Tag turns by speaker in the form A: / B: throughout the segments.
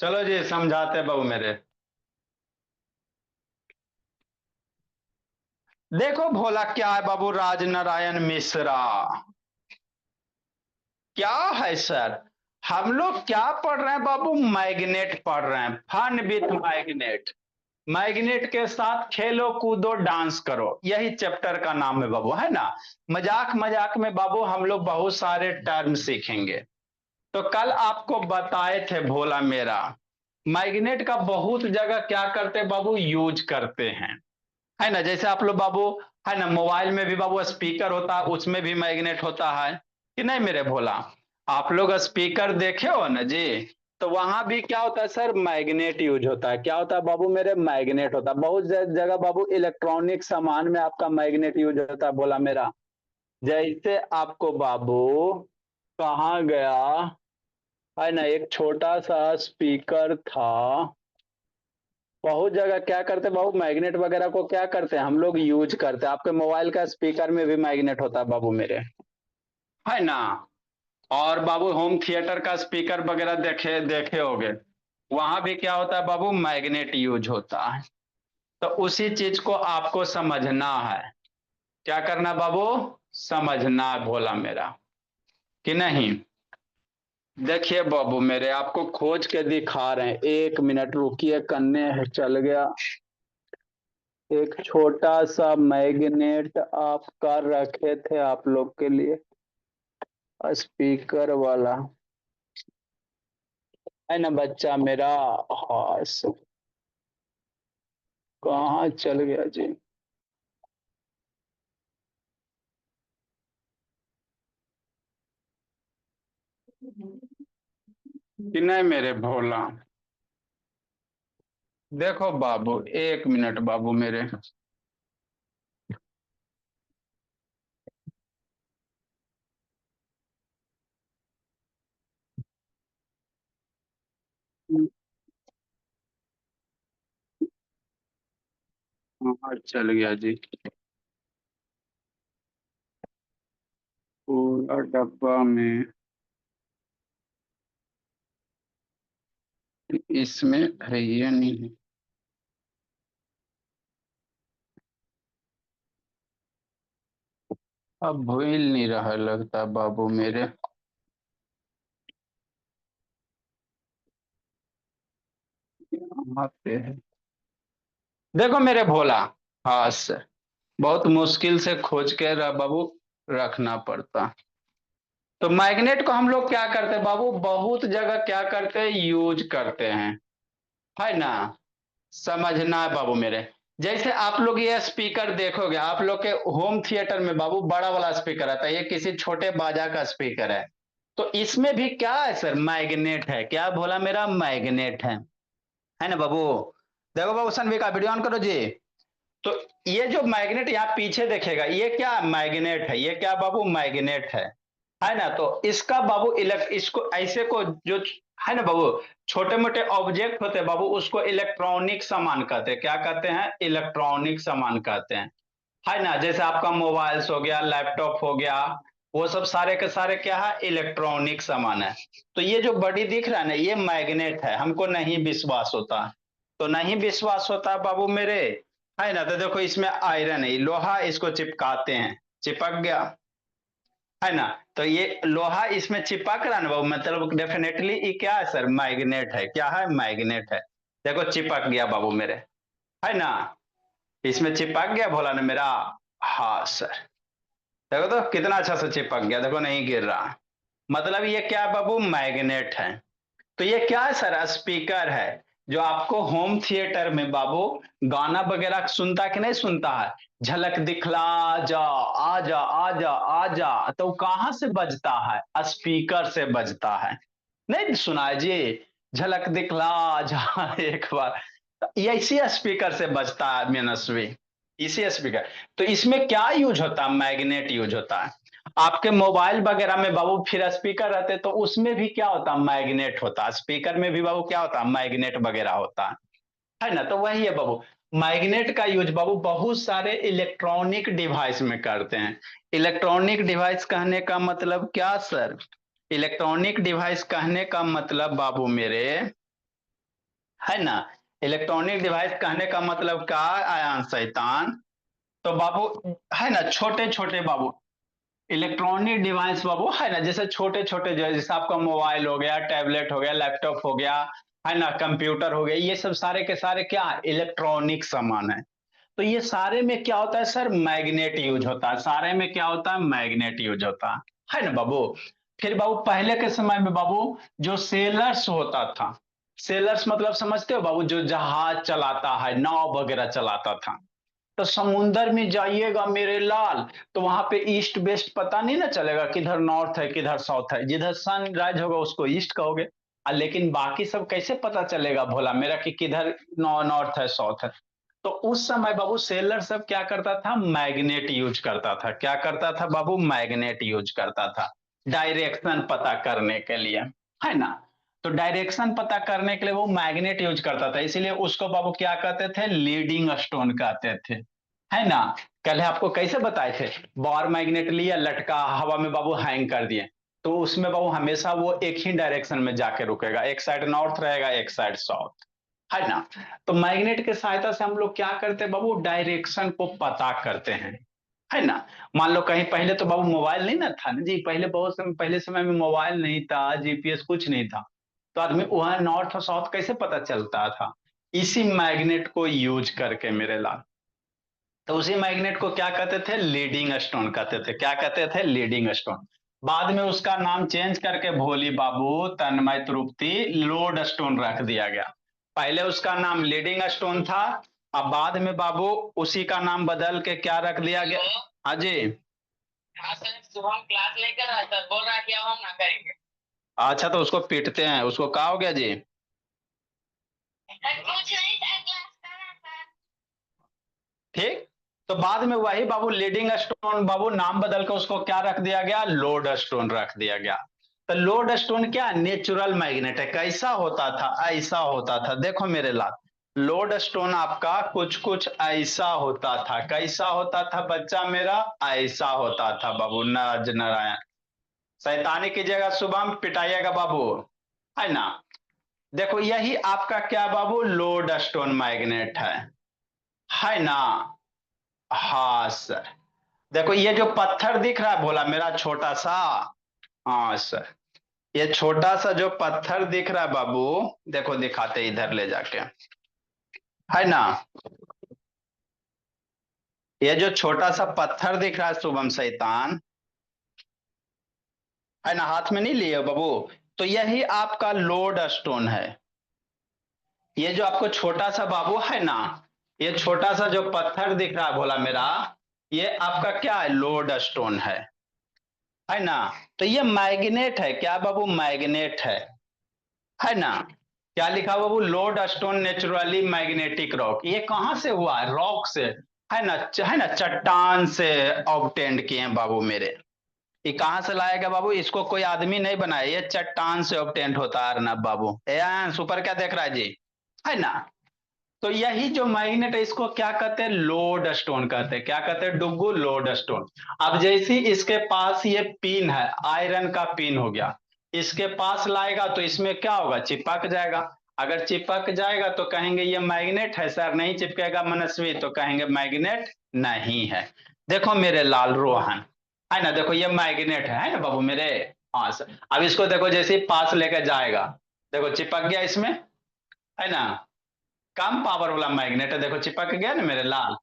A: चलो जी समझाते बाबू मेरे। देखो भोला क्या है बाबू, राजनारायण मिश्रा क्या है सर। हम लोग क्या पढ़ रहे हैं बाबू, मैग्नेट पढ़ रहे हैं, फन विथ मैग्नेट। मैग्नेट के साथ खेलो कूदो डांस करो, यही चैप्टर का नाम है बाबू, है ना। मजाक मजाक में बाबू हम लोग बहुत सारे टर्म सीखेंगे। तो कल आपको बताए थे भोला मेरा, मैग्नेट का बहुत जगह क्या करते हैं बाबू, यूज करते हैं, है ना। जैसे आप लोग बाबू, है ना, मोबाइल में भी बाबू स्पीकर होता है, उसमें भी मैग्नेट होता है कि नहीं मेरे भोला। आप लोग स्पीकर देखे हो ना जी, तो वहां भी क्या होता है सर, मैग्नेट यूज होता है। क्या होता है बाबू मेरे, मैग्नेट होता है। बहुत जगह बाबू इलेक्ट्रॉनिक सामान में आपका मैग्नेट यूज होता है भोला मेरा। जैसे आपको बाबू कहा गया, है ना, एक छोटा सा स्पीकर था। बहुत जगह क्या करते हैं बाबू, मैग्नेट वगैरह को क्या करते हैं हम लोग यूज करते हैं। आपके मोबाइल का स्पीकर में भी मैग्नेट होता है बाबू मेरे, है ना। और बाबू होम थिएटर का स्पीकर वगैरह देखे देखे होगे, वहां भी क्या होता है बाबू, मैग्नेट यूज होता है। तो उसी चीज को आपको समझना है। क्या करना बाबू, समझना है भोला मेरा, कि नहीं। देखिए बाबू मेरे, आपको खोज के दिखा रहे हैं, 1 मिनट रुकिए, कन्ने चल गया। एक छोटा सा मैग्नेट आपका रखे थे आप लोग के लिए, स्पीकर वाला, है ना बच्चा मेरा। हाँ कहाँ चल गया जी। कि नहीं मेरे भोला। देखो बाबू, 1 मिनट बाबू मेरे। हाँ चल गया जी। पूरा डब्बा में, इसमें है ये नहीं है। अब भूल नहीं रहा लगता बाबू मेरे। कहाँ पे है, देखो मेरे भोला। हाँ सर, बहुत मुश्किल से खोज के बाबू रखना पड़ता। तो मैग्नेट को हम लोग क्या करते हैं बाबू, बहुत जगह क्या करते हैं, यूज करते हैं, है ना। समझना है बाबू मेरे। जैसे आप लोग ये स्पीकर देखोगे, आप लोग के होम थिएटर में बाबू बड़ा वाला स्पीकर आता है, ये किसी छोटे बाजा का स्पीकर है। तो इसमें भी क्या है सर, मैग्नेट है। क्या बोला मेरा, मैग्नेट है ना बाबू। देखो बाबू सनवी का वीडियो ऑन करो जी। तो ये जो मैग्नेट यहाँ पीछे देखेगा, ये क्या मैग्नेट है, ये क्या बाबू, मैग्नेट है ना। तो इसका बाबू इलेक्ट इसको ऐसे को जो, है ना बाबू, छोटे मोटे ऑब्जेक्ट होते हैं बाबू, उसको इलेक्ट्रॉनिक सामान कहते हैं। क्या कहते हैं, इलेक्ट्रॉनिक सामान कहते हैं, है ना। जैसे आपका मोबाइल्स हो गया, लैपटॉप हो गया, वो सब सारे के सारे क्या है, इलेक्ट्रॉनिक सामान है। तो ये जो बड़ी दिख रहा है ना, ये मैग्नेट है। हमको नहीं विश्वास होता, तो नहीं विश्वास होता बाबू मेरे, है ना। तो देखो इसमें आयरन है, लोहा, इसको चिपकाते हैं, चिपक गया, है ना। तो ये लोहा इसमें चिपक रहा है ना बाबू, मतलब डेफिनेटली ये क्या है सर, मैग्नेट है। क्या है, मैग्नेट है। देखो चिपक गया बाबू मेरे, है ना। इसमें चिपक गया भोला ने मेरा। हाँ सर, देखो तो कितना अच्छा से चिपक गया, देखो नहीं गिर रहा। मतलब ये क्या बाबू, मैग्नेट है। तो ये क्या है सर, स्पीकर है, जो आपको होम थिएटर में बाबू गाना वगैरह सुनता कि नहीं सुनता है। झलक दिखला जा, आजा आजा आजा, तो कहां से बजता है, स्पीकर से बजता है। नहीं सुना है जी, झलक दिखला जा एक बार, ये इसी स्पीकर से बजता है मेनसवी, इसी स्पीकर। तो इसमें क्या यूज होता है, मैग्नेट यूज होता है। आपके मोबाइल वगैरह में बाबू फिर स्पीकर रहते, तो उसमें भी क्या होता है, मैग्नेट होता है। स्पीकर में भी बाबू क्या होता है, मैग्नेट वगैरह होता है ना। तो वही है बाबू, मैग्नेट का यूज बाबू बहुत सारे इलेक्ट्रॉनिक डिवाइस में करते हैं। इलेक्ट्रॉनिक डिवाइस कहने का मतलब क्या सर, इलेक्ट्रॉनिक डिवाइस कहने का मतलब बाबू मेरे, है ना। इलेक्ट्रॉनिक डिवाइस कहने का मतलब क्या आया शैतान? तो बाबू है ना, छोटे छोटे बाबू इलेक्ट्रॉनिक डिवाइस बाबू, है ना, जैसे छोटे छोटे जो है, जैसे आपका मोबाइल हो गया, टैबलेट हो गया, लैपटॉप हो गया, है ना, कंप्यूटर हो गया, ये सब सारे के सारे क्या इलेक्ट्रॉनिक सामान है। तो ये सारे में क्या होता है सर, मैग्नेट यूज होता है, सारे में क्या होता है, मैग्नेट यूज होता है ना बाबू। फिर बाबू पहले के समय में बाबू जो सेलर्स होता था, सेलर्स मतलब समझते हो बाबू, जो जहाज चलाता है, नाव वगैरह चलाता था, तो समुंदर में जाइएगा मेरे लाल, तो वहां पे ईस्ट वेस्ट पता नहीं ना चलेगा, किधर नॉर्थ है किधर साउथ है, जिधर सन राइज होगा उसको ईस्ट कहोगे। लेकिन बाकी सब कैसे पता चलेगा भोला मेरा कि किधर नॉर्थ है साउथ है। तो उस समय बाबू सेलर सब क्या करता था, मैग्नेट यूज करता था, क्या करता था बाबू, मैग्नेट यूज करता था डायरेक्शन पता करने के लिए, है ना। तो डायरेक्शन पता करने के लिए वो मैग्नेट यूज करता था, इसीलिए उसको बाबू क्या कहते थे, लीडिंग स्टोन कहते थे, है ना। कल आपको कैसे बताए थे, बार मैग्नेट लिया, लटका हवा में बाबू हैंग कर दिए, तो उसमें बाबू हमेशा वो एक ही डायरेक्शन में जाके रुकेगा, एक साइड नॉर्थ रहेगा एक साइड साउथ, है ना। तो मैग्नेट के सहायता से हम लोग क्या करते हैं बाबू, डायरेक्शन को पता करते हैं, है ना। मान लो कहीं, पहले तो बाबू मोबाइल नहीं ना था ना जी, पहले बहुत समय, पहले समय में मोबाइल नहीं था, जीपीएस कुछ नहीं था, तो आदमी वहां नॉर्थ और साउथ कैसे पता चलता था, इसी मैग्नेट को यूज करके मेरे लाल। तो उसी मैग्नेट को क्या कहते थे, लीडिंग स्टोन कहते थे, क्या कहते थे, लीडिंग स्टोन। बाद में उसका नाम चेंज करके भोली बाबू, तन्मय तृप्ति, लोड स्टोन रख दिया गया। पहले उसका नाम लीडिंग स्टोन था, अब बाद में बाबू उसी का नाम बदल के क्या रख दिया गया। हाँ जी। हाँ सर, सुबह हम क्लास लेकर आए सर, बोल रहा है कि अब हम ना करेंगे। अच्छा, तो उसको पीटते हैं, उसको क्या हो गया जी? कुछ नहीं सर, क्लास कर रहा था। ठीक। तो बाद में वही बाबू लीडिंग स्टोन बाबू नाम बदल के उसको क्या रख दिया गया, लोड स्टोन रख दिया गया। तो लोड स्टोन क्या नेचुरल मैग्नेट है, कैसा होता था, ऐसा होता था, देखो मेरे लाल, लोड स्टोन आपका कुछ कुछ ऐसा होता था, कैसा होता था बच्चा मेरा, ऐसा होता था बाबू, नज नारायण। शैतानी कीजिएगा शुभम, पिटाइएगा बाबू, है ना। देखो यही आपका क्या बाबू, लोड स्टोन मैग्नेट है ना। हाँ सर। देखो ये जो पत्थर दिख रहा है भोला मेरा छोटा सा, हाँ सर, ये छोटा सा जो पत्थर दिख रहा है बाबू, देखो दिखाते इधर ले जाके, है ना। ये जो छोटा सा पत्थर दिख रहा है शुभम शैतान, है ना, हाथ में नहीं लिए हो बाबू, तो यही आपका लोड स्टोन है। ये जो आपको छोटा सा बाबू है ना, ये छोटा सा जो पत्थर दिख रहा है भोला मेरा, ये आपका क्या है, लोड स्टोन है ना। तो ये मैग्नेट है, क्या बाबू, मैग्नेट है ना। क्या लिखा हुआ बाबू, lodestone naturally magnetic rock, ये कहां से हुआ है, रॉक से, है ना, चट्टान से ऑब्टेंड किए हैं बाबू मेरे। ये कहां से लाएगा बाबू, इसको कोई आदमी नहीं बनाया, ये चट्टान से ऑब्टेंड होता है अर्नब बाबू। सुपर क्या देख रहा है जी, है ना। तो यही जो मैग्नेट है इसको क्या कहते हैं, लोड स्टोन कहते हैं, क्या कहते हैं डुगू, लोड स्टोन। अब जैसे इसके पास ये पिन है, आयरन का पिन हो गया, इसके पास लाएगा तो इसमें क्या होगा, चिपक जाएगा। अगर चिपक जाएगा तो कहेंगे ये मैग्नेट है सर, नहीं चिपकेगा मनस्वी तो कहेंगे मैग्नेट नहीं है। देखो मेरे लाल रोहन, है ना, देखो ये मैग्नेट है ना बाबू मेरे। हाँ सर, अब इसको देखो जैसे ही पास लेकर जाएगा, देखो चिपक गया इसमें, है ना, कम पावर वाला मैग्नेट है, देखो चिपक गया ना मेरे लाल।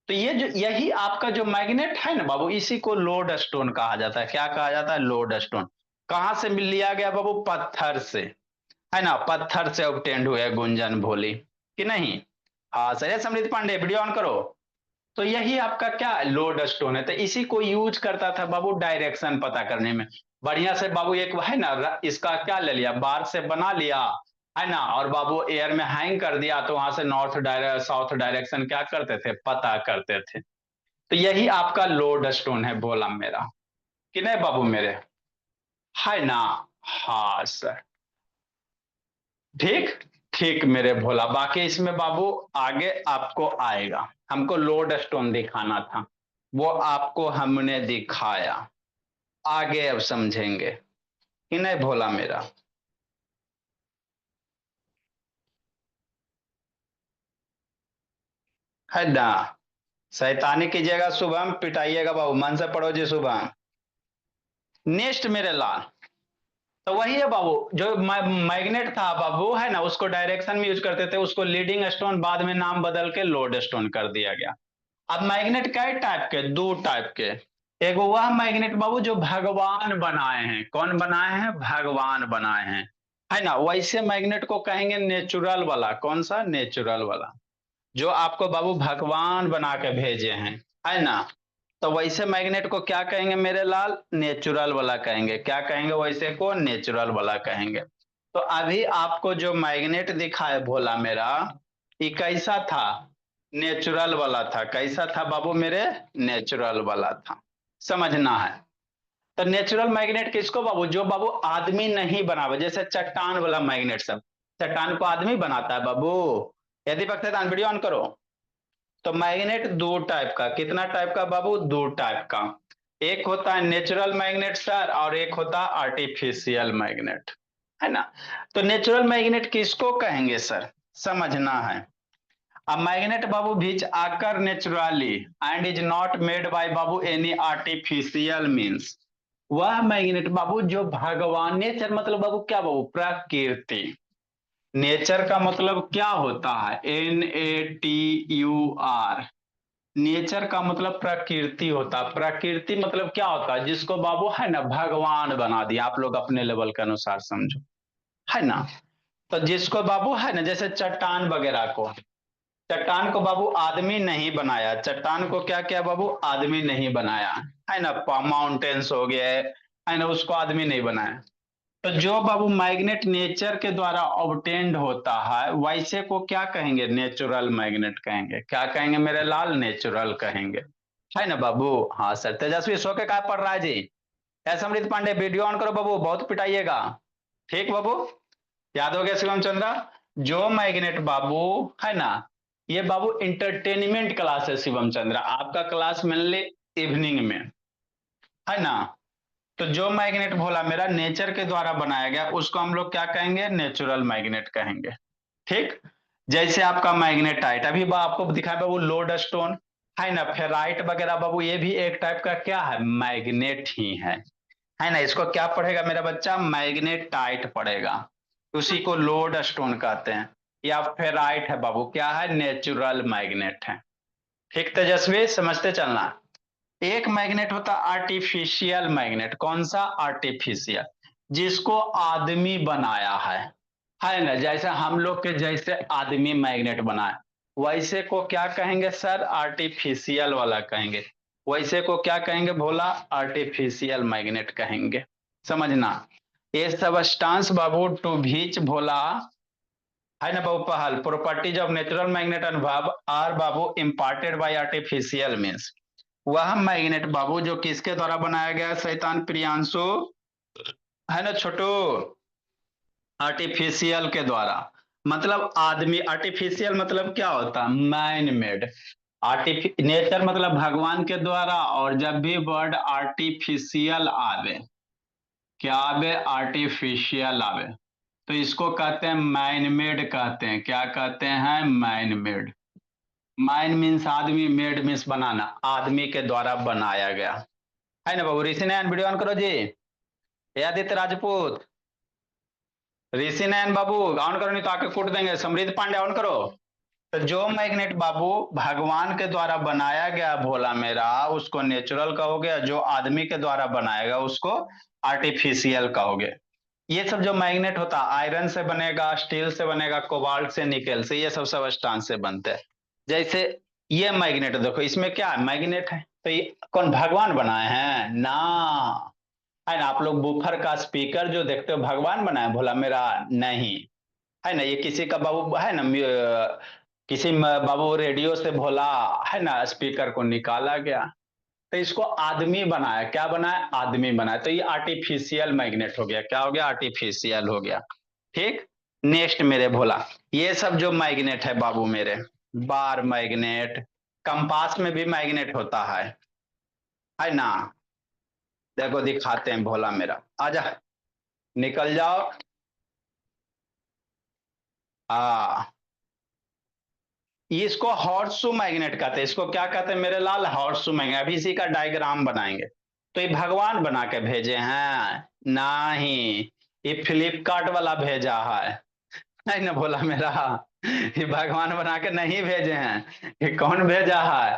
A: तो ये जो यही आपका जो मैग्नेट है ना बाबू, इसी को लोड स्टोन कहा जाता है, क्या कहा जाता है, लोड स्टोन। कहां से लिया गया बाबू, पत्थर से, है ना, पत्थर से ऑब्टेंड हुए गुंजन भोली, कि नहीं। हाँ सर, ये समृद्ध पांडे वीडियो ऑन करो। तो यही आपका क्या लोड स्टोन है, तो इसी को यूज करता था बाबू डायरेक्शन पता करने में। बढ़िया से बाबू एक है ना, इसका क्या ले लिया, बार से बना लिया, है ना, और बाबू एयर में हैंग कर दिया, तो वहां से नॉर्थ डायरेक्शन साउथ डायरेक्शन क्या करते थे, पता करते थे। तो यही आपका लोड स्टोन है बोला मेरा, कि नहीं बाबू मेरे, है ना। हाँ सर। ठीक। ठीक मेरे भोला, बाकी इसमें बाबू आगे आपको आएगा, हमको लोड स्टोन दिखाना था, वो आपको हमने दिखाया, आगे अब समझेंगे, कि नहीं भोला मेरा। है ना। शैतानी कीजिएगा शुभम, पिटाइएगा बाबू, मन से पढ़ो जी शुभम। नेक्स्ट मेरे लाल, तो वही है बाबू, जो मैग्नेट था बाबू है ना, उसको डायरेक्शन में यूज करते थे, उसको लीडिंग स्टोन, बाद में नाम बदल के लोड स्टोन कर दिया गया। अब मैग्नेट कई टाइप के, दो टाइप के। एक वह मैग्नेट बाबू जो भगवान बनाए हैं, कौन बनाए हैं, भगवान बनाए हैं, है ना। वैसे मैग्नेट को कहेंगे नेचुरल वाला, कौन सा, नेचुरल वाला, जो आपको बाबू भगवान बना के भेजे हैं, है ना। तो वैसे मैग्नेट को क्या कहेंगे मेरे लाल, नेचुरल वाला कहेंगे। क्या कहेंगे वैसे को, नेचुरल वाला कहेंगे। तो अभी आपको जो मैग्नेट दिखा है भोला मेरा, ये कैसा था, नेचुरल वाला था। कैसा था बाबू मेरे, नेचुरल वाला था। समझना है। तो नेचुरल मैग्नेट किसको बाबू, जो बाबू आदमी नहीं बनावे, जैसे चट्टान वाला मैग्नेट सब, चट्टान को आदमी बनाता है बाबू। यदि भक्तदान वीडियो ऑन करो। तो मैग्नेट दो टाइप का, कितना टाइप का बाबू, दो टाइप का। एक होता है नेचुरल मैग्नेट सर, और एक होता है आर्टिफिशियल मैग्नेट, है ना। तो नेचुरल मैग्नेट किसको कहेंगे सर, समझना है। अब मैग्नेट बाबू बीच आकर naturally and is not made by Babu any artificial means. वह मैग्नेट बाबू जो भगवान, नेचर मतलब बाबू क्या बाबू, प्रकृति। नेचर का मतलब क्या होता है, NATUR। नेचर का मतलब प्रकृति होता है। प्रकृति मतलब क्या होता है, जिसको बाबू है ना भगवान बना दिया, आप लोग अपने लेवल के अनुसार समझो, है ना। तो जिसको बाबू है ना, जैसे चट्टान वगैरह को, चट्टान को बाबू आदमी नहीं बनाया, चट्टान को क्या किया बाबू, आदमी नहीं बनाया, है ना। माउंटेन्स हो गए, है ना, उसको आदमी नहीं बनाया। तो जो बाबू मैग्नेट नेचर के द्वारा ऑब्टेन्ड होता है, वैसे को क्या कहेंगे, नेचुरल मैग्नेट कहेंगे। क्या कहेंगे मेरे लाल, नेचुरल कहेंगे, है ना बाबू। हाँ सर, तेजस्वी सो के क्या पढ़ रहा है जी। ऐसा अमृत पांडे वीडियो ऑन करो बाबू, बहुत पिटाइएगा। ठीक बाबू, याद हो गया शिवम चंद्रा। जो मैग्नेट बाबू है ना, ये बाबू इंटरटेनमेंट क्लास है शिवम चंद्रा, आपका क्लास मेनली इवनिंग में, है ना। तो जो मैग्नेट भोला मेरा नेचर के द्वारा बनाया गया, उसको हम लोग क्या कहेंगे, नेचुरल मैग्नेट कहेंगे। ठीक। जैसे आपका मैग्नेटाइट, अभी आपको दिखाया बाबू लोड स्टोन, है ना, फेराइट वगैरह बाबू, ये भी एक टाइप का क्या है, मैग्नेट ही है ना। इसको क्या पढ़ेगा मेरा बच्चा, मैग्नेटाइट पढ़ेगा। उसी को लोड स्टोन कहते हैं। या फेराइट है बाबू, क्या है, नेचुरल मैग्नेट है। ठीक तेजस्वी, समझते चलना। एक मैग्नेट होता आर्टिफिशियल मैग्नेट, कौन सा, आर्टिफिशियल, जिसको आदमी बनाया है ना। जैसे हम लोग के जैसे आदमी मैग्नेट बनाए, वैसे को क्या कहेंगे सर, आर्टिफिशियल वाला कहेंगे। वैसे को क्या कहेंगे भोला, आर्टिफिशियल मैग्नेट कहेंगे। समझना। ये सबस्टांस बाबू टू बीच भोला, है ना बाबू, पहल प्रॉपर्टीज ऑफ नेचुरल मैग्नेट अनुभव आर बाबू इम्पार्टेड बाय आर्टिफिशियल मीन्स। वह मैग्नेट बाबू जो किसके द्वारा बनाया गया, शैतान प्रियांशु, है ना छोटू, आर्टिफिशियल के द्वारा। मतलब आदमी, आर्टिफिशियल मतलब क्या होता है, मैन मेड। नेचर मतलब भगवान के द्वारा, और जब भी वर्ड आर्टिफिशियल आवे, क्या आवे, आर्टिफिशियल आवे, तो इसको कहते हैं मैन मेड कहते हैं। क्या कहते हैं, मैन मेड। मैन मीन्स आदमी, मेड मीन्स बनाना, आदमी के द्वारा बनाया गया, है ना बाबू। ऋषि नयन वीडियो ऑन करो जी, आदित्य राजपूत, ऋषि नयन बाबू ऑन करो, नहीं तो आके कूट देंगे। समृद्ध पांडे ऑन करो। तो जो मैग्नेट बाबू भगवान के द्वारा बनाया गया भोला मेरा, उसको नेचुरल कहोगे, जो आदमी के द्वारा बनाया गया उसको आर्टिफिशियल कहोगे। ये सब जो मैग्नेट होता है, आयरन से बनेगा, स्टील से बनेगा, कोबाल्ट से, निकेल से, ये सब सबस्टांस से बनते हैं। जैसे ये मैग्नेट देखो, इसमें क्या है, मैग्नेट है, तो ये कौन भगवान बनाए हैं ना, है ना। आप लोग बुफर का स्पीकर जो देखते हो, भगवान बनाए भोला मेरा, नहीं, है ना। ये किसी का बाबू है ना, किसी बाबू रेडियो से भोला, है ना, स्पीकर को निकाला गया, तो इसको आदमी बनाया, क्या बनाया, आदमी बनाया। तो ये आर्टिफिशियल मैग्नेट हो गया, क्या हो गया, आर्टिफिशियल हो गया। ठीक। नेक्स्ट मेरे भोला, ये सब जो मैग्नेट है बाबू मेरे, बार मैग्नेट, कंपास में भी मैग्नेट होता है ना। देखो दिखाते हैं भोला मेरा, आजा, निकल जाओ। आ इसको हॉर्सशू मैग्नेट कहते हैं। इसको क्या कहते हैं मेरे लाल? Horseshoe magnet. अभी इसी का डायग्राम बनाएंगे। तो ये भगवान बना के भेजे हैं? नहीं, ये फ्लिपकार्ट वाला भेजा है। नहीं ना बोला मेरा, ये भगवान बना के नहीं भेजे हैं। ये कौन भेजा है?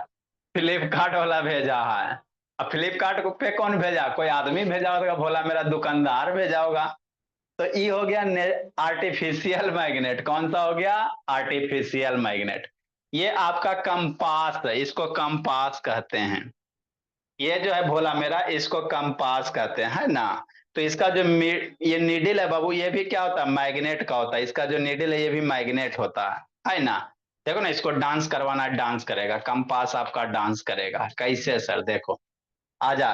A: फ्लिपकार्ट वाला भेजा है। अब फ्लिपकार्ट को पे कौन भेजा? कोई आदमी भेजा होगा, भोला मेरा दुकानदार भेजा होगा। तो ये हो गया आर्टिफिशियल मैग्नेट। कौन सा हो गया? Artificial magnet. ये आपका कंपास है, इसको कंपास कहते हैं। ये जो है भोला मेरा, इसको कंपास कहते हैं, है ना। तो इसका जो ये नीडल है बाबू, ये भी क्या होता है? मैग्नेट का होता है। इसका जो नीडल है ये भी मैग्नेट होता है ना। देखो ना, इसको डांस करवाना है, डांस करेगा। कंपास आपका डांस करेगा। कैसे सर? देखो, आजा।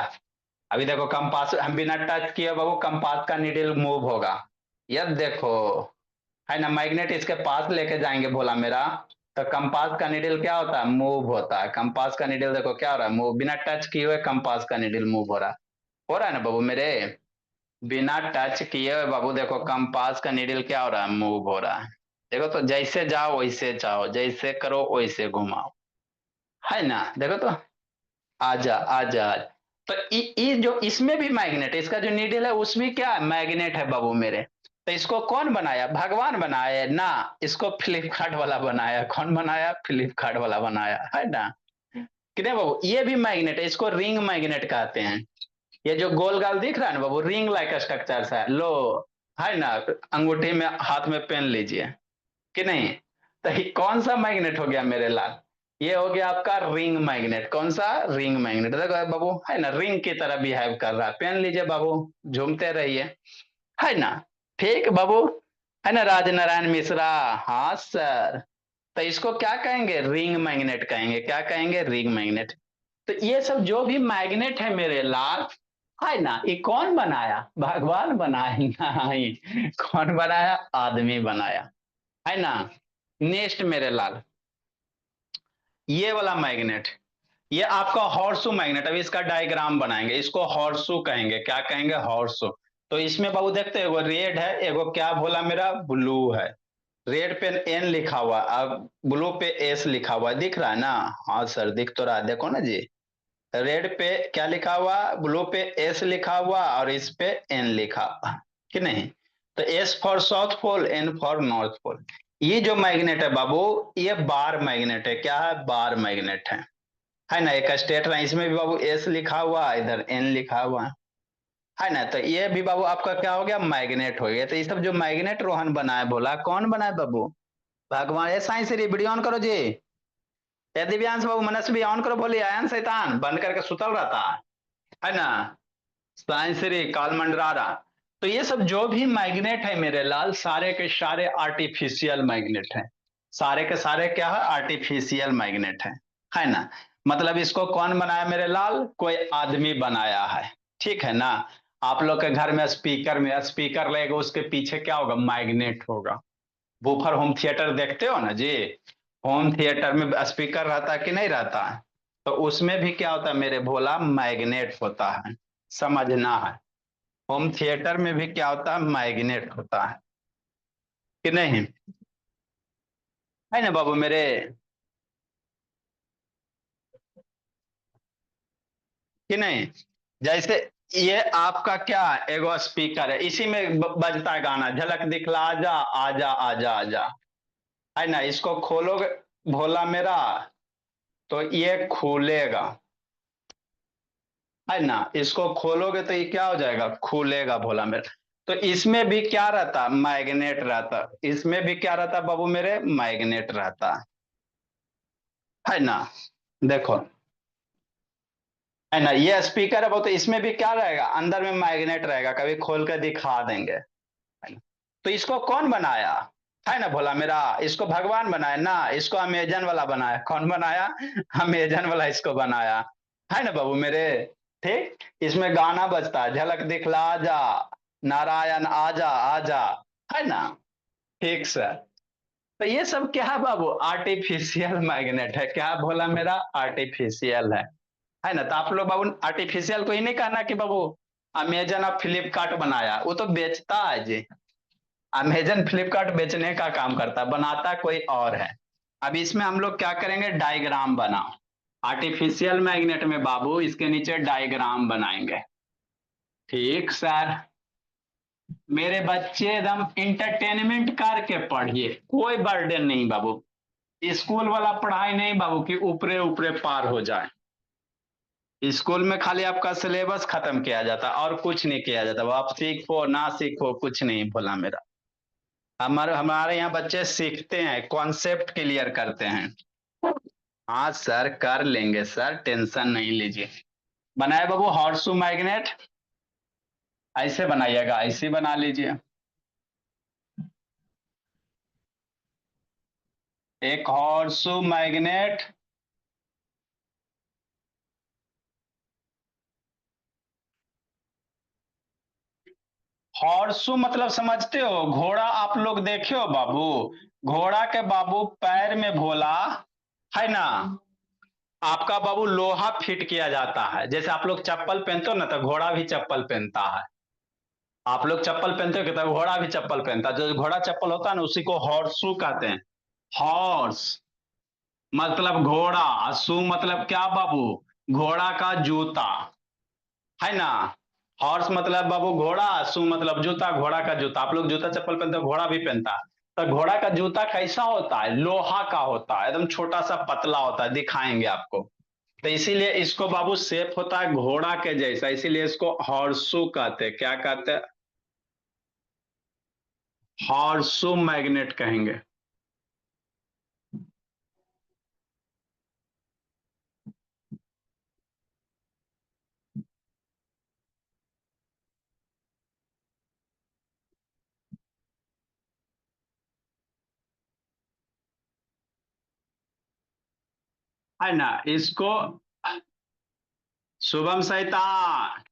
A: अभी देखो कंपास हम बिना टच किए बाबू कंपास का नीडल मूव होगा। ये देखो, है ना। मैग्नेट इसके पास लेके जाएंगे भोला मेरा, तो कंपास का निडल क्या होता है? मूव होता है। कंपास का निडल देखो क्या हो रहा है? मूव। बिना टच किए हुए कंपास का निडल मूव हो रहा है। हो रहा है ना बाबू मेरे? बिना टच किए हुए बाबू देखो कंपास का निडल क्या हो रहा है? मूव हो रहा है। देखो तो, जैसे जाओ वैसे जाओ, जैसे करो वैसे घुमाओ, है ना। देखो तो, आजा आजा। तो ये जो इसमें भी मैग्नेट है, इसका जो नीडल है उसमें क्या है? मैग्नेट है बाबू मेरे। तो इसको कौन बनाया? भगवान बनाया ना। इसको फ्लिपकार्ट वाला बनाया। कौन बनाया? फ्लिपकार्ट वाला बनाया, है ना। कितने बाबू, ये भी मैग्नेट है। इसको रिंग मैग्नेट कहते हैं। ये जो गोल गाल दिख रहा है ना बाबू, रिंग लाइक स्ट्रक्चर है लो, है ना। अंगूठी में हाथ में पहन लीजिए कि नहीं। तो ये कौन सा मैग्नेट हो गया मेरे लाल? ये हो गया आपका रिंग मैग्नेट। कौन सा? Ring magnet. देखो बाबू, है ना, रिंग की तरह बिहेव कर रहा है। पहन लीजिए बाबू, झूमते रहिए, है ना। ठीक बाबू, है ना राज नारायण मिश्रा। हाँ सर। तो इसको क्या कहेंगे? रिंग मैग्नेट कहेंगे। क्या कहेंगे? Ring magnet. तो ये सब जो भी मैग्नेट है मेरे लाल, है ना, ये कौन बनाया? भगवान बनाया नहीं। कौन बनाया? आदमी बनाया, है ना। नेक्स्ट मेरे लाल, ये वाला मैग्नेट, ये आपका हॉर्सू मैग्नेट। अभी इसका डायग्राम बनाएंगे। इसको हॉर्सू कहेंगे। क्या कहेंगे? हॉर्सू। तो इसमें बाबू देखते हो, एगो रेड है, एगो क्या बोला मेरा? ब्लू है। रेड पे एन लिखा हुआ, अब ब्लू पे एस लिखा हुआ, दिख रहा है ना? हाँ सर, दिख तो रहा है, देखो ना जी। रेड पे क्या लिखा हुआ? ब्लू पे एस लिखा हुआ, और इस पे एन लिखा हुआ, कि नहीं। तो S for south pole, N for north pole. ये जो मैग्नेट है बाबू, ये बार मैग्नेट है। क्या है? बार मैग्नेट है ना। एक स्टेट है, इसमें भी बाबू एस लिखा हुआ, इधर एन लिखा हुआ, है ना। तो ये भी बाबू आपका क्या हो गया? मैग्नेट हो गया। तो ये सब जो मैग्नेट रोहन बनाए, बोला कौन बनाए बाबू? भगवान। ये साइंस वीडियो ऑन करो जी। ये दिव्यांश बाबू, मनस्वी ऑन करो। बोलिए आयन शैतान बंद करके सुतल रहता है ना। साइंस रे काल मंडरा रहा। तो ये सब जो भी मैग्नेट है मेरे लाल, सारे के सारे आर्टिफिशियल मैग्नेट हैं। सारे के सारे क्या है? आर्टिफिशियल मैग्नेट है ना। मतलब इसको कौन बनाया मेरे लाल? कोई आदमी बनाया है, ठीक है ना। आप लोग के घर में स्पीकर लगेगा, उसके पीछे क्या होगा? मैग्नेट होगा। बूफर होम थिएटर देखते हो ना जी। होम थिएटर में स्पीकर रहता है कि नहीं रहता है? तो उसमें भी क्या होता है मेरे भोला? मैग्नेट होता है। समझना है। होम थिएटर में भी क्या होता है? मैग्नेट होता है, कि नहीं, है ना बाबू मेरे। कि नहीं। जैसे ये आपका क्या है? एगो स्पीकर है, इसी में बजता है गाना, झलक दिखला जा, आजा आजा आजा, है ना। इसको खोलोगे भोला मेरा, तो ये खुलेगा, है ना। इसको खोलोगे तो ये क्या हो जाएगा? खुलेगा भोला मेरा। तो इसमें भी क्या रहता? मैग्नेट रहता। इसमें भी क्या रहता बाबू मेरे? मैग्नेट रहता, है ना। देखो, है ना, ये स्पीकर है वो, तो इसमें भी क्या रहेगा? अंदर में मैग्नेट रहेगा। कभी खोल कर दिखा देंगे, है ना? तो इसको कौन बनाया? है ना भोला मेरा। इसको भगवान बनाया ना। इसको अमेजन वाला बनाया। कौन बनाया? अमेजन वाला इसको बनाया, है ना बाबू मेरे। ठीक, इसमें गाना बजता है, झलक दिखला जा, नारायण आजा आजा, है ना। ठीक सर। तो ये सब क्या है बाबू? आर्टिफिशियल मैग्नेट है। क्या बोला मेरा? आर्टिफिशियल है ना। तो आप लोग बाबू आर्टिफिशियल को ही नहीं कहना कि बाबू अमेजन और फ्लिपकार्ट बनाया, वो तो बेचता है जी। अमेजन फ्लिपकार्ट बेचने का काम करता है, बनाता कोई और है। अब इसमें हम लोग क्या करेंगे, डायग्राम बनाओ। आर्टिफिशियल मैग्नेट में बाबू इसके नीचे डायग्राम बनाएंगे। ठीक सर। मेरे बच्चे एकदम इंटरटेनमेंट करके पढ़िए, कोई बर्डन नहीं बाबू। स्कूल वाला पढ़ाई नहीं बाबू कि ऊपरे ऊपरे पार हो जाए। स्कूल में खाली आपका सिलेबस खत्म किया जाता और कुछ नहीं किया जाता। आप सीखो ना सीखो कुछ नहीं बोला मेरा। हमारे हमारे यहाँ बच्चे सीखते हैं, कॉन्सेप्ट क्लियर करते हैं। हाँ सर कर लेंगे सर, टेंशन नहीं लीजिए। बनाए बाबू हॉर्सू मैग्नेट। ऐसे बनाइएगा, ऐसे बना लीजिए। एक हॉर्सू मैग्नेट। हॉर्सू मतलब समझते हो, घोड़ा आप लोग देखे हो बाबू। घोड़ा के बाबू पैर में भोला है ना। आपका बाबू लोहा फिट किया जाता है, जैसे आप लोग चप्पल पहनते हो ना, तो घोड़ा भी चप्पल पहनता है। आप लोग चप्पल पहनते हो तो घोड़ा भी चप्पल पहनता है। जो घोड़ा चप्पल होता है ना उसी को हॉर्सू कहते हैं। हॉर्स मतलब घोड़ा, और शू मतलब क्या बाबू, घोड़ा का जूता, है ना। हॉर्स मतलब बाबू घोड़ा, शू मतलब जूता, घोड़ा का जूता। आप लोग जूता चप्पल पहनते हो, घोड़ा भी पहनता है। तो घोड़ा का जूता कैसा होता है, लोहा का होता है, एकदम छोटा सा पतला होता है, दिखाएंगे आपको। तो इसीलिए इसको बाबू शेप होता है घोड़ा के जैसा, इसीलिए इसको हॉर्सू कहते हैं। क्या कहते हैं, हॉर्सू मैग्नेट कहेंगे। है ना इसको। शुभम सैतान।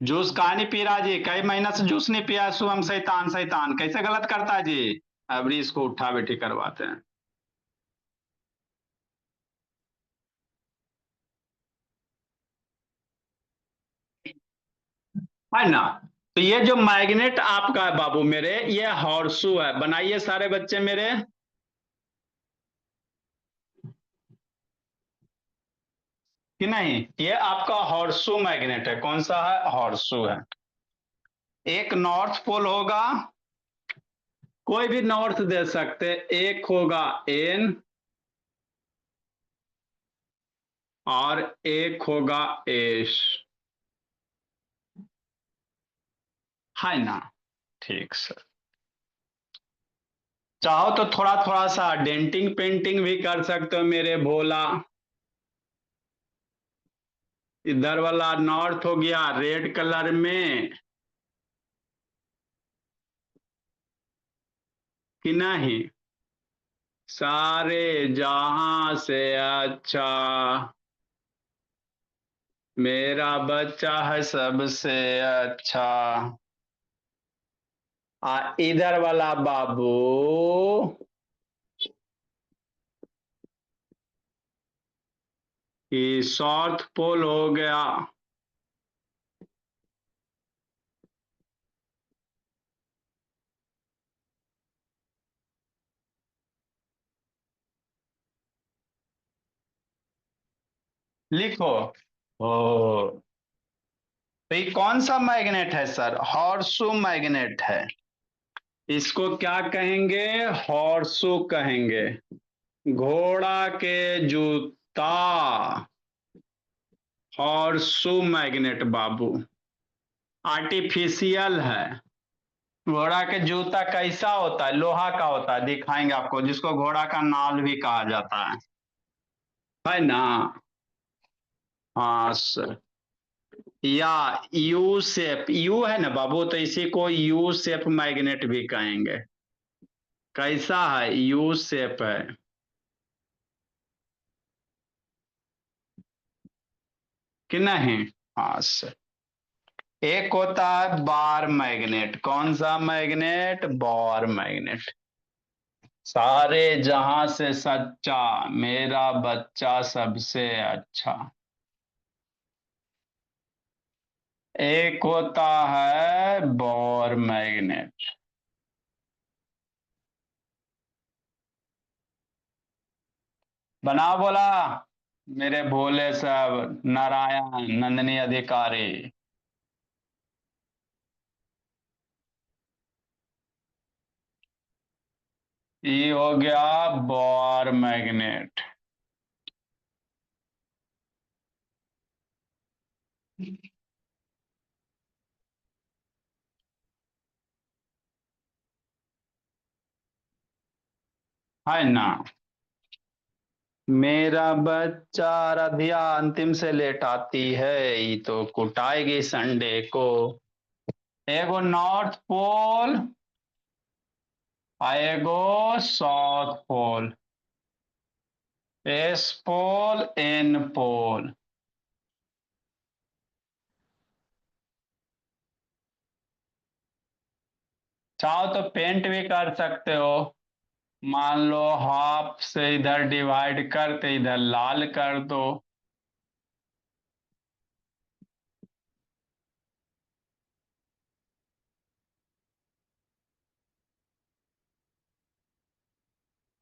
A: जूस कहा नहीं पी रहा जी, कई महीना से जूस नहीं पिया। शुभम सैतान सैतान कैसे गलत करता है जी। अबरी इसको उठा बैठी करवाते हैं। है ना। तो ये जो मैग्नेट आपका है बाबू मेरे, ये हॉर्सू है। बनाइए सारे बच्चे मेरे। कि नहीं, ये आपका हॉर्सू मैग्नेट है। कौन सा है, हॉर्सू है। एक नॉर्थ पोल होगा, कोई भी नॉर्थ दे सकते। एक होगा एन और एक होगा एस। है ना। ठीक सर। चाहो तो थोड़ा थोड़ा सा डेंटिंग पेंटिंग भी कर सकते हो मेरे भोला। इधर वाला नॉर्थ हो गया रेड कलर में, कि नहीं। सारे जहां से अच्छा मेरा बच्चा है सबसे अच्छा। इधर वाला बाबू कि साउथ पोल हो गया। लिखो। ओ, तो ये कौन सा मैग्नेट है सर, हॉर्सू मैग्नेट है। इसको क्या कहेंगे, हॉर्सू कहेंगे। घोड़ा के जूता, हॉर्सू मैग्नेट बाबू। आर्टिफिशियल है। घोड़ा के जूता कैसा होता है, लोहा का होता है, दिखाएंगे आपको, जिसको घोड़ा का नाल भी कहा जाता है ना। हाँ सर। या यू शेप, यू है ना बाबू, तो इसी को यू शेप मैग्नेट भी कहेंगे। कैसा है, यू शेप है। कि नहीं। हाँ सर। एक होता है बार मैग्नेट। कौन सा मैग्नेट, बार मैग्नेट। सारे जहां से सच्चा मेरा बच्चा सबसे अच्छा। एक होता है बोर मैग्नेट। बनाओ बोला। मेरे भोले सब नारायण नंदनी अधिकारी। ये हो गया बार मैग्नेट। है ना। मेरा बच्चा रधिया अंतिम से लेट आती है, ये तो कुटाएगी संडे को। एगो नॉर्थ पोल, एगो south pole. S pole N pole. चाहो तो पेंट भी कर सकते हो। मान लो हाफ से इधर डिवाइड करके इधर लाल कर दो।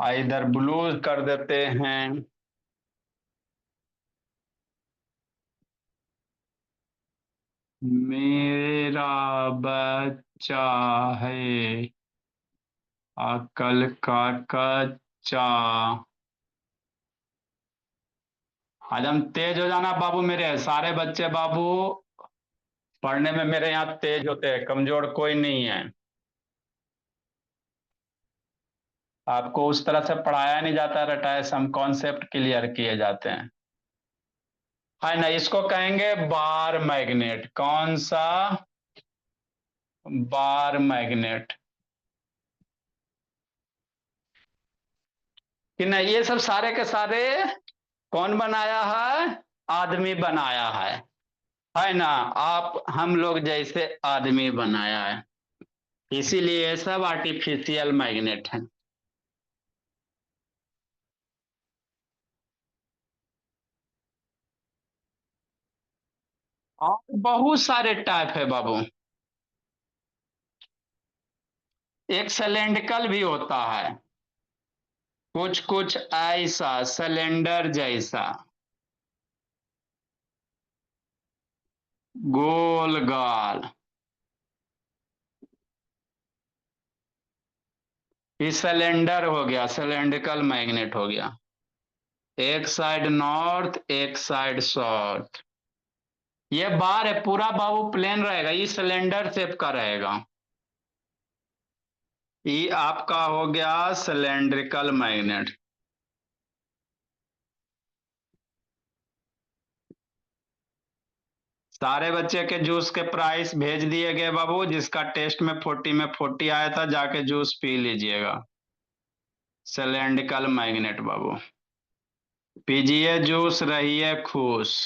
A: और इधर ब्लू कर देते हैं। मेरा बच्चा है अकल का कच्चा। आज हम तेज हो जाना बाबू, मेरे सारे बच्चे बाबू पढ़ने में मेरे यहाँ तेज होते हैं, कमजोर कोई नहीं है। आपको उस तरह से पढ़ाया नहीं जाता, रटाए सम कॉन्सेप्ट क्लियर किए जाते हैं। है ना, इसको कहेंगे बार मैग्नेट। कौन सा? Bar magnet. कि नहीं, ये सब सारे के सारे कौन बनाया है? आदमी बनाया है ना। आप हम लोग जैसे आदमी बनाया है, इसीलिए ये सब आर्टिफिशियल मैग्नेट है। और बहुत सारे टाइप है बाबू। एक सिलेंड्रिकल भी होता है, कुछ कुछ ऐसा सिलेंडर जैसा, गोल गाल। ये सिलेंडर हो गया, सिलेंड्रिकल मैग्नेट हो गया। एक साइड नॉर्थ, एक साइड साउथ। ये बार है, पूरा बाबू प्लेन रहेगा, ये सिलेंडर शेप का रहेगा। ये आपका हो गया सिलेंड्रिकल मैग्नेट। सारे बच्चे के जूस के प्राइस भेज दिए गए बाबू, जिसका टेस्ट में 40 आया था, जाके जूस पी लीजिएगा। सिलेंड्रिकल मैग्नेट बाबू, पीजिए जूस, रहिए खुश।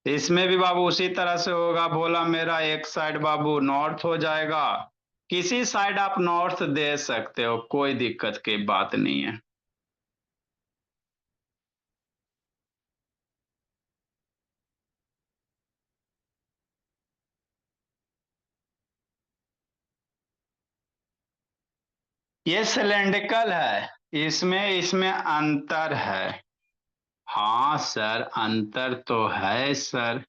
A: इसमें भी बाबू उसी तरह से होगा, बोला मेरा एक साइड बाबू नॉर्थ हो जाएगा। किसी साइड आप नॉर्थ दे सकते हो, कोई दिक्कत की बात नहीं है। ये सिलेंड्रिकल है, इसमें इसमें अंतर है। हाँ सर, अंतर तो है सर।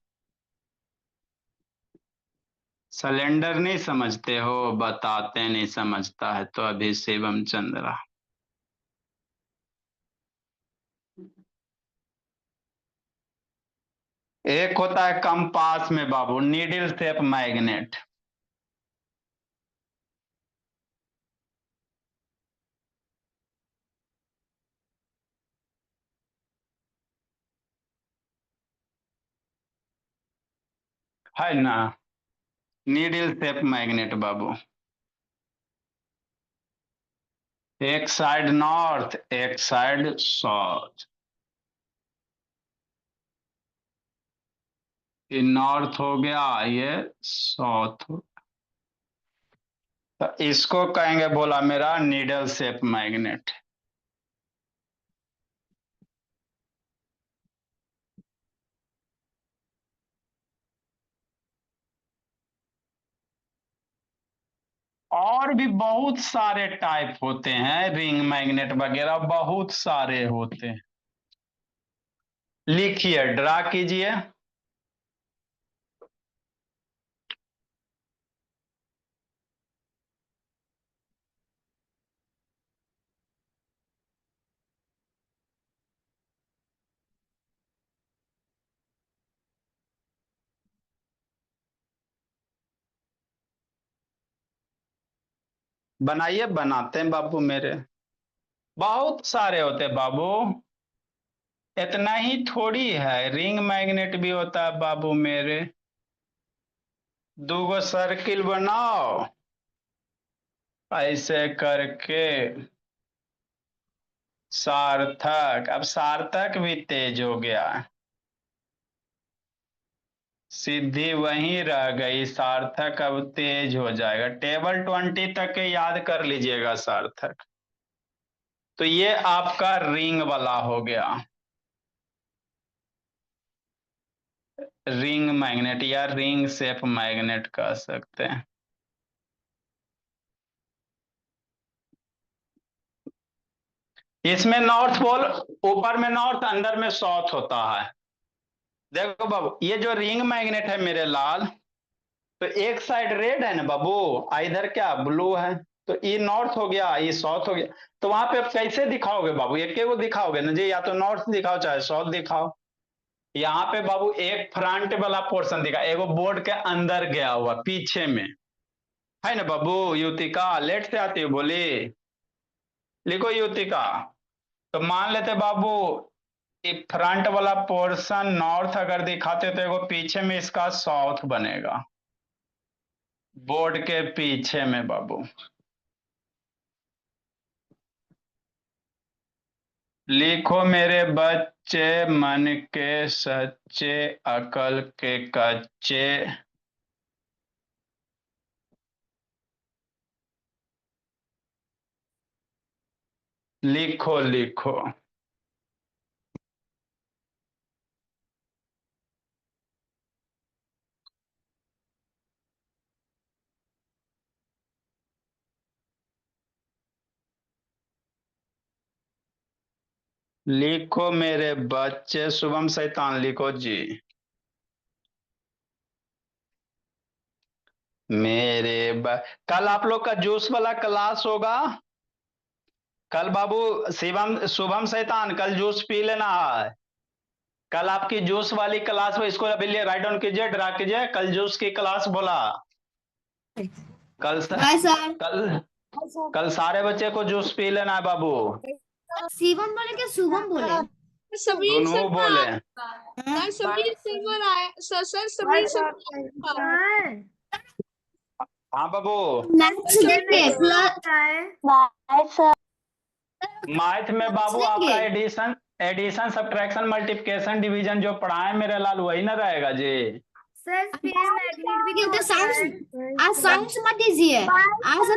A: सिलेंडर नहीं समझते हो? बताते नहीं, समझता है तो अभी शिवम चंद्रा। एक होता है कंपास में बाबू, नीडल शेप मैग्नेट। है ना, नीडल शेप मैग्नेट बाबू। एक साइड नॉर्थ, एक साइड साउथ। ये नॉर्थ हो गया, ये साउथ हो। तो इसको कहेंगे, बोला मेरा नीडल शेप मैग्नेट। और भी बहुत सारे टाइप होते हैं, रिंग मैग्नेट वगैरह बहुत सारे होते हैं। लिखिए, ड्रा कीजिए। बनाइए, बनाते हैं बाबू मेरे। बहुत सारे होते हैं बाबू, इतना ही थोड़ी है, रिंग मैग्नेट भी होता है बाबू मेरे। दो गो सर्किल बनाओ ऐसे करके। सार्थक, अब सार्थक भी तेज हो गया। सिद्धि वहीं रह गई, सार्थक अब तेज हो जाएगा। टेबल 20 तक के याद कर लीजिएगा सार्थक। तो ये आपका रिंग वाला हो गया, रिंग मैग्नेट या रिंग शेप मैग्नेट कह सकते हैं। इसमें नॉर्थ पोल ऊपर में नॉर्थ, अंदर में साउथ होता है। देखो बाबू, ये जो रिंग मैग्नेट है मेरे लाल, तो एक साइड रेड है ना बाबू, इधर क्या ब्लू है, तो ये नॉर्थ हो गया, ये साउथ हो गया। तो वहां पे आप कैसे दिखाओगे बाबू, एक वो दिखाओगे ना जी, या तो नॉर्थ दिखाओ चाहे साउथ दिखाओ। यहाँ पे बाबू एक फ्रंट वाला पोर्शन दिखा, एगो बोर्ड के अंदर गया हुआ पीछे में है ना बाबू। युतिका लेट से आती है बोली, लिखो युतिका। तो मान लेते बाबू, ये फ्रंट वाला पोर्शन नॉर्थ अगर दिखाते तो एगो पीछे में इसका साउथ बनेगा, बोर्ड के पीछे में बाबू। लिखो मेरे बच्चे, मन के सच्चे, अकल के कच्चे। लिखो लिखो। लिखो मेरे बच्चे, शुभम शैतान लिखो जी। कल आप लोग का जूस वाला क्लास होगा। कल बाबू शिवम शुभम शैतान, कल जूस पी लेना है। कल आपकी जूस वाली क्लास में, इसको अभी राइट डाउन कीजिए, ड्रा कीजिए, कल जूस की क्लास बोला। कल
B: हाय सर।
A: कल कल सारे बच्चे को जूस पी लेना है बाबू।
B: शिवम बोले क्या शुभम बोले?
C: समीर
A: दोनों
C: सर
A: बोले।
C: सर समीर सर आया सर समीर सर
A: हाँ बाबू,
B: मैथ्स देंगे प्लस
A: मैथ में बाबू आपका addition addition subtraction multiplication division जो पढ़ाए मेरे लाल, वही ना रहेगा जी।
B: सर स्फीयर मैग्नेट भी साइंस, आज साइंस मत दीजिए, आज